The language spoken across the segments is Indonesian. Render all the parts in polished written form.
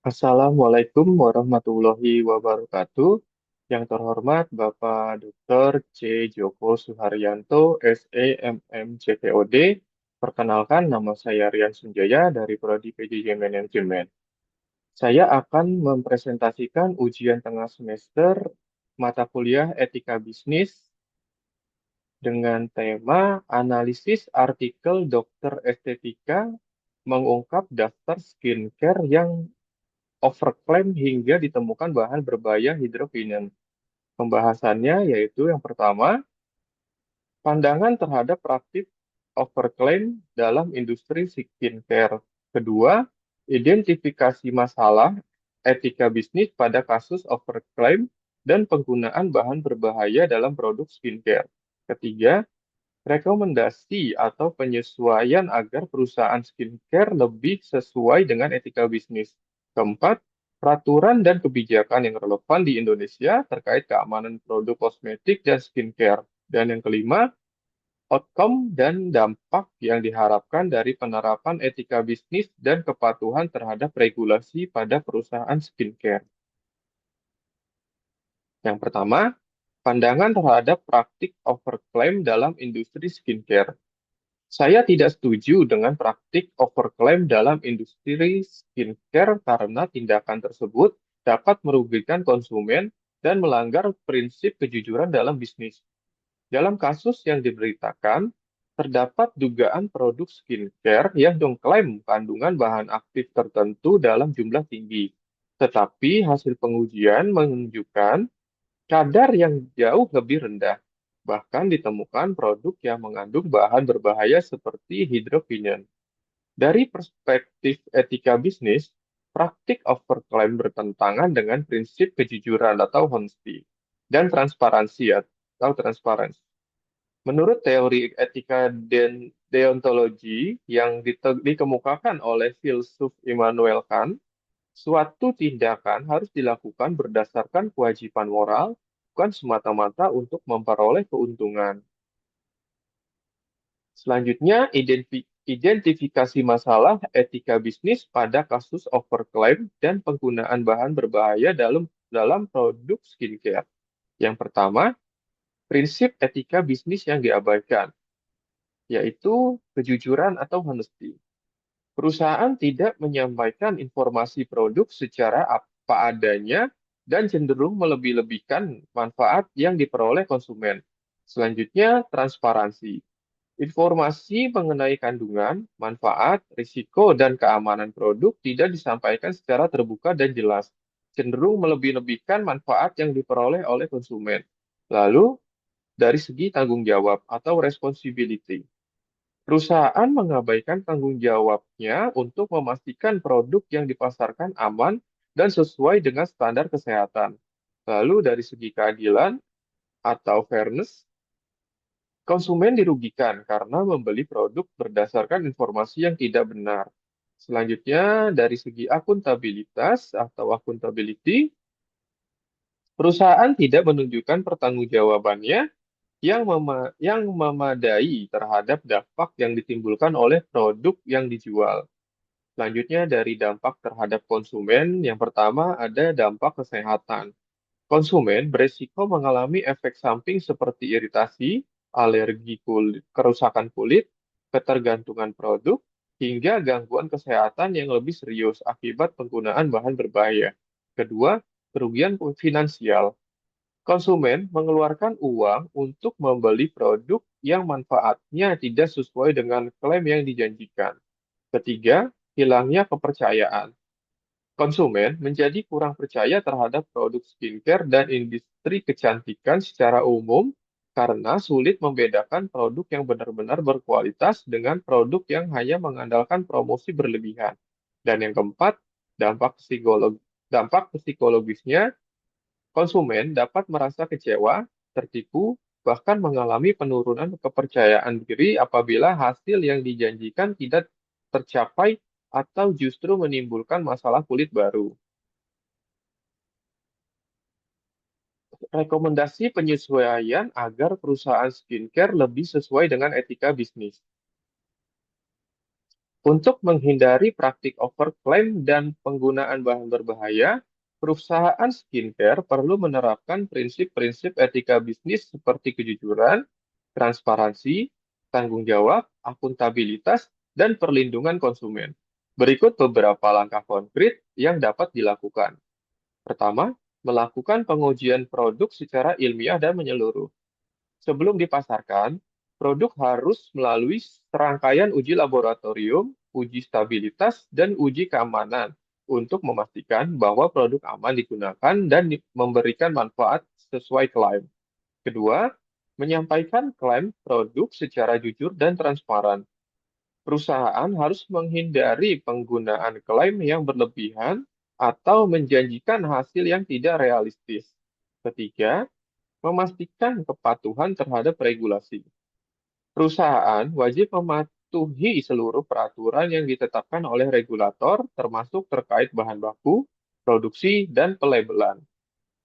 Assalamualaikum warahmatullahi wabarakatuh. Yang terhormat Bapak Dr. C. Joko Suharyanto, SEMM CPOD. Perkenalkan, nama saya Rian Sunjaya dari Prodi PJJ Manajemen. Saya akan mempresentasikan ujian tengah semester mata kuliah Etika Bisnis dengan tema analisis artikel dokter estetika mengungkap daftar skincare yang overclaim hingga ditemukan bahan berbahaya hidroquinone. Pembahasannya yaitu yang pertama, pandangan terhadap praktik overclaim dalam industri skincare. Kedua, identifikasi masalah etika bisnis pada kasus overclaim dan penggunaan bahan berbahaya dalam produk skincare. Ketiga, rekomendasi atau penyesuaian agar perusahaan skincare lebih sesuai dengan etika bisnis. Keempat, peraturan dan kebijakan yang relevan di Indonesia terkait keamanan produk kosmetik dan skincare. Dan yang kelima, outcome dan dampak yang diharapkan dari penerapan etika bisnis dan kepatuhan terhadap regulasi pada perusahaan skincare. Yang pertama, pandangan terhadap praktik overclaim dalam industri skincare. Saya tidak setuju dengan praktik overclaim dalam industri skincare karena tindakan tersebut dapat merugikan konsumen dan melanggar prinsip kejujuran dalam bisnis. Dalam kasus yang diberitakan, terdapat dugaan produk skincare yang mengklaim kandungan bahan aktif tertentu dalam jumlah tinggi. Tetapi hasil pengujian menunjukkan kadar yang jauh lebih rendah. Bahkan ditemukan produk yang mengandung bahan berbahaya seperti hidroquinone. Dari perspektif etika bisnis, praktik overclaim bertentangan dengan prinsip kejujuran atau honesty dan transparansi atau transparansi. Menurut teori etika dan deontologi yang dikemukakan oleh filsuf Immanuel Kant, suatu tindakan harus dilakukan berdasarkan kewajiban moral, bukan semata-mata untuk memperoleh keuntungan. Selanjutnya, identifikasi masalah etika bisnis pada kasus overclaim dan penggunaan bahan berbahaya dalam produk skincare. Yang pertama, prinsip etika bisnis yang diabaikan, yaitu kejujuran atau honesty. Perusahaan tidak menyampaikan informasi produk secara apa adanya dan cenderung melebih-lebihkan manfaat yang diperoleh konsumen. Selanjutnya, transparansi. Informasi mengenai kandungan, manfaat, risiko, dan keamanan produk tidak disampaikan secara terbuka dan jelas, cenderung melebih-lebihkan manfaat yang diperoleh oleh konsumen. Lalu, dari segi tanggung jawab atau responsibility. Perusahaan mengabaikan tanggung jawabnya untuk memastikan produk yang dipasarkan aman dan sesuai dengan standar kesehatan. Lalu dari segi keadilan atau fairness, konsumen dirugikan karena membeli produk berdasarkan informasi yang tidak benar. Selanjutnya, dari segi akuntabilitas atau accountability, perusahaan tidak menunjukkan pertanggungjawabannya yang memadai terhadap dampak yang ditimbulkan oleh produk yang dijual. Selanjutnya dari dampak terhadap konsumen, yang pertama ada dampak kesehatan. Konsumen beresiko mengalami efek samping seperti iritasi, alergi kulit, kerusakan kulit, ketergantungan produk, hingga gangguan kesehatan yang lebih serius akibat penggunaan bahan berbahaya. Kedua, kerugian finansial. Konsumen mengeluarkan uang untuk membeli produk yang manfaatnya tidak sesuai dengan klaim yang dijanjikan. Ketiga, hilangnya kepercayaan. Konsumen menjadi kurang percaya terhadap produk skincare dan industri kecantikan secara umum karena sulit membedakan produk yang benar-benar berkualitas dengan produk yang hanya mengandalkan promosi berlebihan. Dan yang keempat, dampak psikologisnya, konsumen dapat merasa kecewa, tertipu, bahkan mengalami penurunan kepercayaan diri apabila hasil yang dijanjikan tidak tercapai atau justru menimbulkan masalah kulit baru. Rekomendasi penyesuaian agar perusahaan skincare lebih sesuai dengan etika bisnis. Untuk menghindari praktik overclaim dan penggunaan bahan berbahaya, perusahaan skincare perlu menerapkan prinsip-prinsip etika bisnis seperti kejujuran, transparansi, tanggung jawab, akuntabilitas, dan perlindungan konsumen. Berikut beberapa langkah konkret yang dapat dilakukan. Pertama, melakukan pengujian produk secara ilmiah dan menyeluruh. Sebelum dipasarkan, produk harus melalui serangkaian uji laboratorium, uji stabilitas, dan uji keamanan untuk memastikan bahwa produk aman digunakan dan memberikan manfaat sesuai klaim. Kedua, menyampaikan klaim produk secara jujur dan transparan. Perusahaan harus menghindari penggunaan klaim yang berlebihan atau menjanjikan hasil yang tidak realistis. Ketiga, memastikan kepatuhan terhadap regulasi. Perusahaan wajib mematuhi seluruh peraturan yang ditetapkan oleh regulator, termasuk terkait bahan baku, produksi, dan pelabelan.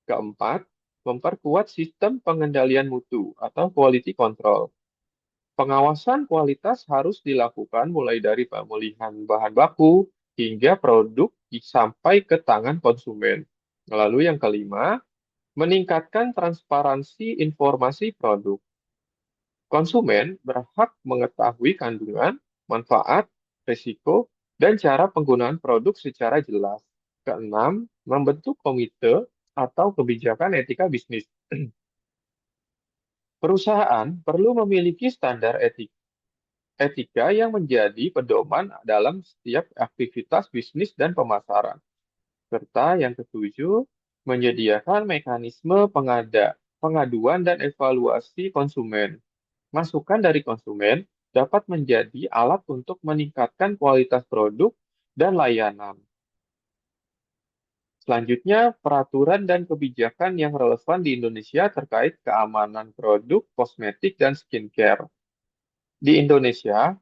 Keempat, memperkuat sistem pengendalian mutu atau quality control. Pengawasan kualitas harus dilakukan mulai dari pemulihan bahan baku hingga produk sampai ke tangan konsumen. Lalu yang kelima, meningkatkan transparansi informasi produk. Konsumen berhak mengetahui kandungan, manfaat, risiko, dan cara penggunaan produk secara jelas. Keenam, membentuk komite atau kebijakan etika bisnis. Perusahaan perlu memiliki standar etika yang menjadi pedoman dalam setiap aktivitas bisnis dan pemasaran. Serta yang ketujuh, menyediakan mekanisme pengaduan dan evaluasi konsumen. Masukan dari konsumen dapat menjadi alat untuk meningkatkan kualitas produk dan layanan. Selanjutnya, peraturan dan kebijakan yang relevan di Indonesia terkait keamanan produk kosmetik dan skincare. Di Indonesia,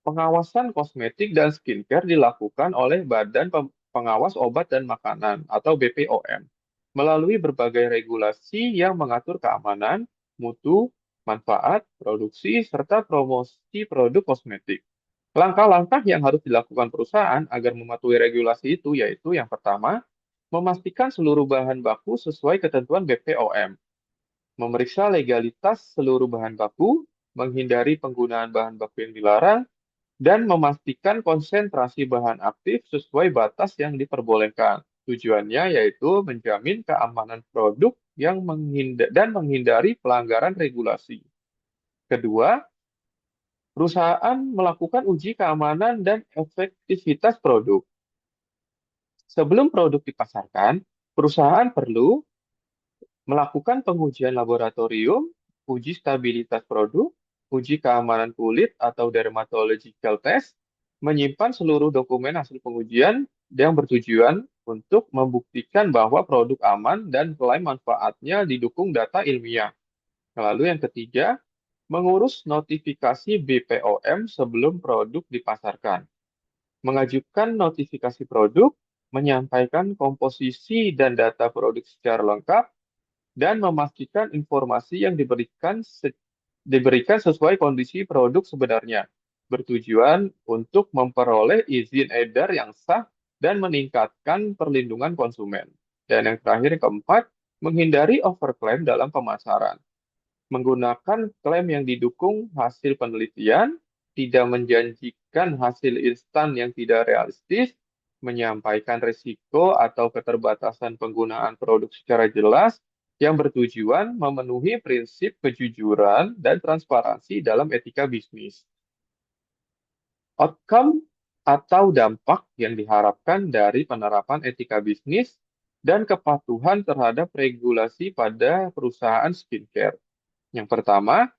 pengawasan kosmetik dan skincare dilakukan oleh Badan Pengawas Obat dan Makanan atau BPOM melalui berbagai regulasi yang mengatur keamanan, mutu, manfaat, produksi, serta promosi produk kosmetik. Langkah-langkah yang harus dilakukan perusahaan agar mematuhi regulasi itu yaitu yang pertama, memastikan seluruh bahan baku sesuai ketentuan BPOM, memeriksa legalitas seluruh bahan baku, menghindari penggunaan bahan baku yang dilarang, dan memastikan konsentrasi bahan aktif sesuai batas yang diperbolehkan. Tujuannya yaitu menjamin keamanan produk yang dan menghindari pelanggaran regulasi. Kedua, perusahaan melakukan uji keamanan dan efektivitas produk. Sebelum produk dipasarkan, perusahaan perlu melakukan pengujian laboratorium, uji stabilitas produk, uji keamanan kulit atau dermatological test, menyimpan seluruh dokumen hasil pengujian yang bertujuan untuk membuktikan bahwa produk aman dan klaim manfaatnya didukung data ilmiah. Lalu yang ketiga, mengurus notifikasi BPOM sebelum produk dipasarkan. Mengajukan notifikasi produk, menyampaikan komposisi dan data produk secara lengkap, dan memastikan informasi yang diberikan sesuai kondisi produk sebenarnya, bertujuan untuk memperoleh izin edar yang sah dan meningkatkan perlindungan konsumen. Dan yang terakhir, yang keempat, menghindari overclaim dalam pemasaran. Menggunakan klaim yang didukung hasil penelitian, tidak menjanjikan hasil instan yang tidak realistis, menyampaikan risiko atau keterbatasan penggunaan produk secara jelas, yang bertujuan memenuhi prinsip kejujuran dan transparansi dalam etika bisnis. Outcome atau dampak yang diharapkan dari penerapan etika bisnis dan kepatuhan terhadap regulasi pada perusahaan skincare. Yang pertama,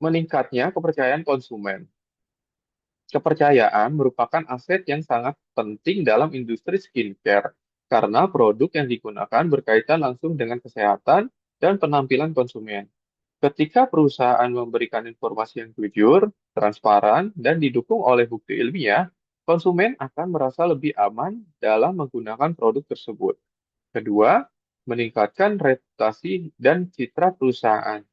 meningkatnya kepercayaan konsumen. Kepercayaan merupakan aset yang sangat penting dalam industri skincare karena produk yang digunakan berkaitan langsung dengan kesehatan dan penampilan konsumen. Ketika perusahaan memberikan informasi yang jujur, transparan, dan didukung oleh bukti ilmiah, konsumen akan merasa lebih aman dalam menggunakan produk tersebut. Kedua, meningkatkan reputasi dan citra perusahaan.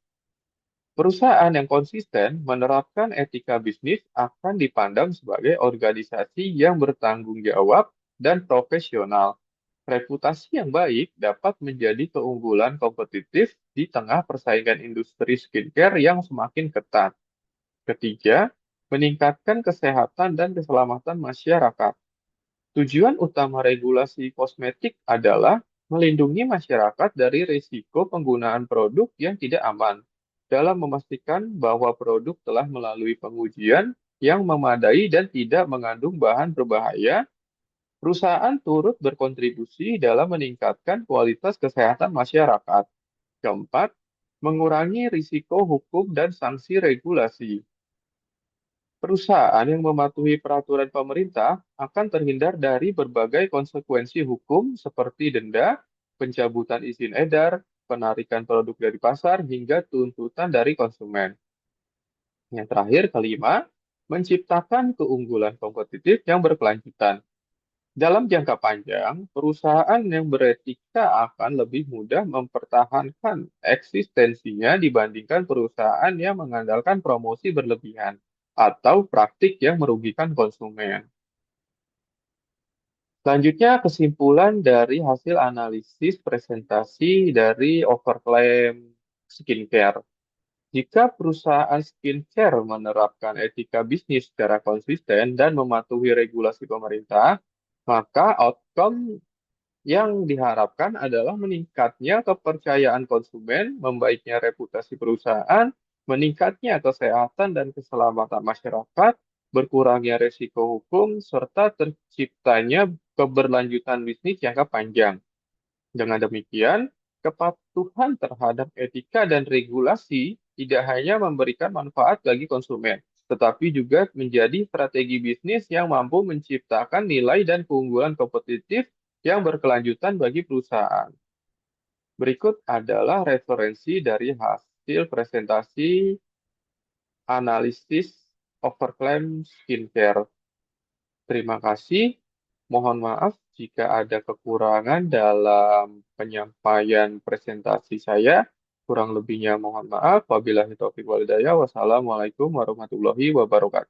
Perusahaan yang konsisten menerapkan etika bisnis akan dipandang sebagai organisasi yang bertanggung jawab dan profesional. Reputasi yang baik dapat menjadi keunggulan kompetitif di tengah persaingan industri skincare yang semakin ketat. Ketiga, meningkatkan kesehatan dan keselamatan masyarakat. Tujuan utama regulasi kosmetik adalah melindungi masyarakat dari risiko penggunaan produk yang tidak aman, dalam memastikan bahwa produk telah melalui pengujian yang memadai dan tidak mengandung bahan berbahaya. Perusahaan turut berkontribusi dalam meningkatkan kualitas kesehatan masyarakat. Keempat, mengurangi risiko hukum dan sanksi regulasi. Perusahaan yang mematuhi peraturan pemerintah akan terhindar dari berbagai konsekuensi hukum seperti denda, pencabutan izin edar, penarikan produk dari pasar, hingga tuntutan dari konsumen. Yang terakhir, kelima, menciptakan keunggulan kompetitif yang berkelanjutan. Dalam jangka panjang, perusahaan yang beretika akan lebih mudah mempertahankan eksistensinya dibandingkan perusahaan yang mengandalkan promosi berlebihan atau praktik yang merugikan konsumen. Selanjutnya, kesimpulan dari hasil analisis presentasi dari Overclaim Skincare. Jika perusahaan skincare menerapkan etika bisnis secara konsisten dan mematuhi regulasi pemerintah, maka outcome yang diharapkan adalah meningkatnya kepercayaan konsumen, membaiknya reputasi perusahaan, meningkatnya kesehatan dan keselamatan masyarakat, berkurangnya risiko hukum, serta terciptanya keberlanjutan bisnis jangka panjang. Dengan demikian, kepatuhan terhadap etika dan regulasi tidak hanya memberikan manfaat bagi konsumen, tetapi juga menjadi strategi bisnis yang mampu menciptakan nilai dan keunggulan kompetitif yang berkelanjutan bagi perusahaan. Berikut adalah referensi dari hasil presentasi analisis Overclaim Skincare. Terima kasih. Mohon maaf jika ada kekurangan dalam penyampaian presentasi saya. Kurang lebihnya mohon maaf. Wabillahi taufiq wal hidayah. Wassalamualaikum warahmatullahi wabarakatuh.